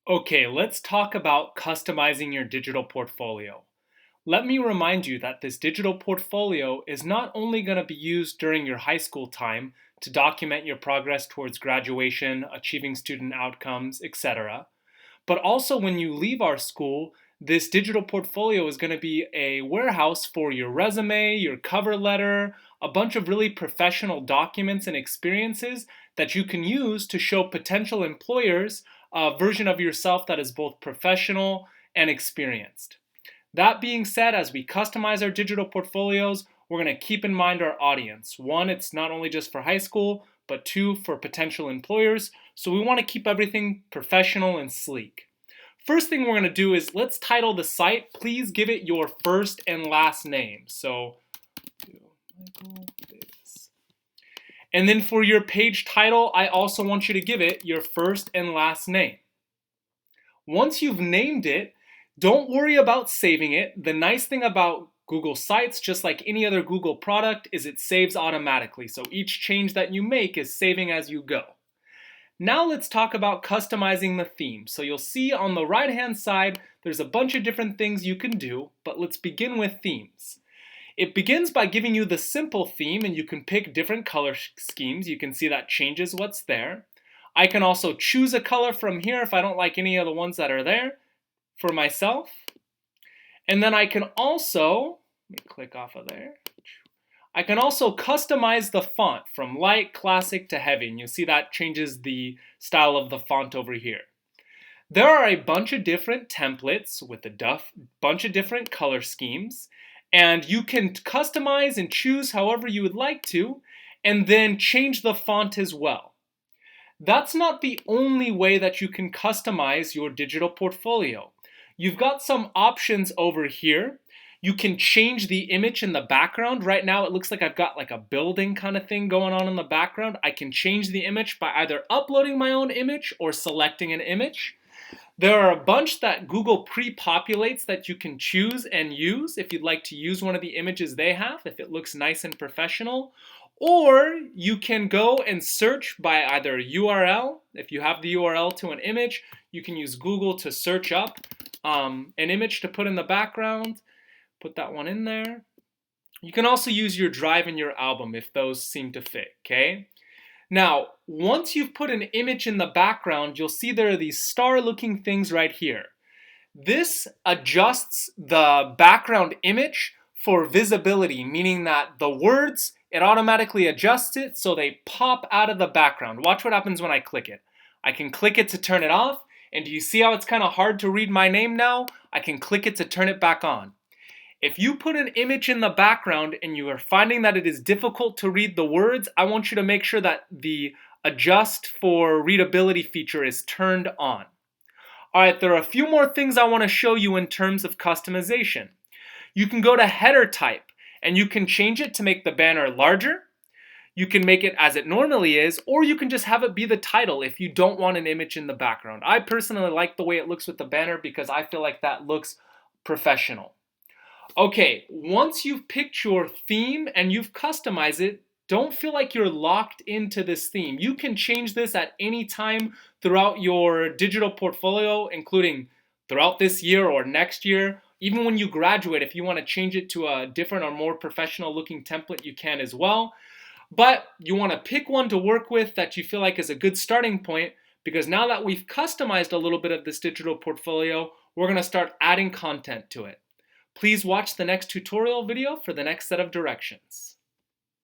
Okay, let's talk about customizing your digital portfolio. Let me remind you that this digital portfolio is not only going to be used during your high school time to document your progress towards graduation, achieving student outcomes, etc., but also when you leave our school, this digital portfolio is going to be a warehouse for your resume, your cover letter, a bunch of really professional documents and experiences that you can use to show potential employers a version of yourself that is both professional and experienced. That being said, as we customize our digital portfolios, we're going to keep in mind our audience. One, it's not only just for high school, but two, for potential employers. So we want to keep everything professional and sleek. First thing we're going to do is let's title the site. Please give it your first and last name. So, Michael Davis. And then for your page title, I also want you to give it your first and last name. Once you've named it, don't worry about saving it. The nice thing about Google Sites, just like any other Google product, is it saves automatically. So each change that you make is saving as you go. Now let's talk about customizing the theme. So you'll see on the right-hand side, there's a bunch of different things you can do, but let's begin with themes. It begins by giving you the simple theme, and you can pick different color schemes. You can see that changes what's there. I can also choose a color from here if I don't like any of the ones that are there for myself. And then I can also, let me click off of there. I can also customize the font from light, classic to heavy, and you'll see that changes the style of the font over here. There are a bunch of different templates with a bunch of different color schemes, and you can customize and choose however you would like to, and then change the font as well. That's not the only way that you can customize your digital portfolio. You've got some options over here. You can change the image in the background. Right now it looks like I've got like a building kind of thing going on in the background. I can change the image by either uploading my own image or selecting an image. There are a bunch that Google pre-populates that you can choose and use if you'd like to use one of the images they have, if it looks nice and professional. Or you can go and search by either URL. If you have the URL to an image, you can use Google to search up an image to put in the background. Put that one in there. You can also use your drive and your album if those seem to fit, okay? Now, once you've put an image in the background, you'll see there are these star-looking things right here. This adjusts the background image for visibility, meaning that the words, it automatically adjusts it so they pop out of the background. Watch what happens when I click it. I can click it to turn it off, and do you see how it's kind of hard to read my name now? I can click it to turn it back on. If you put an image in the background and you are finding that it is difficult to read the words, I want you to make sure that the adjust for readability feature is turned on. Alright, there are a few more things I want to show you in terms of customization. You can go to header type and you can change it to make the banner larger. You can make it as it normally is, or you can just have it be the title if you don't want an image in the background. I personally like the way it looks with the banner because I feel like that looks professional. Okay, once you've picked your theme and you've customized it, don't feel like you're locked into this theme. You can change this at any time throughout your digital portfolio, including throughout this year or next year. Even when you graduate, if you want to change it to a different or more professional looking template, you can as well. But you want to pick one to work with that you feel like is a good starting point, because now that we've customized a little bit of this digital portfolio, we're going to start adding content to it. Please watch the next tutorial video for the next set of directions.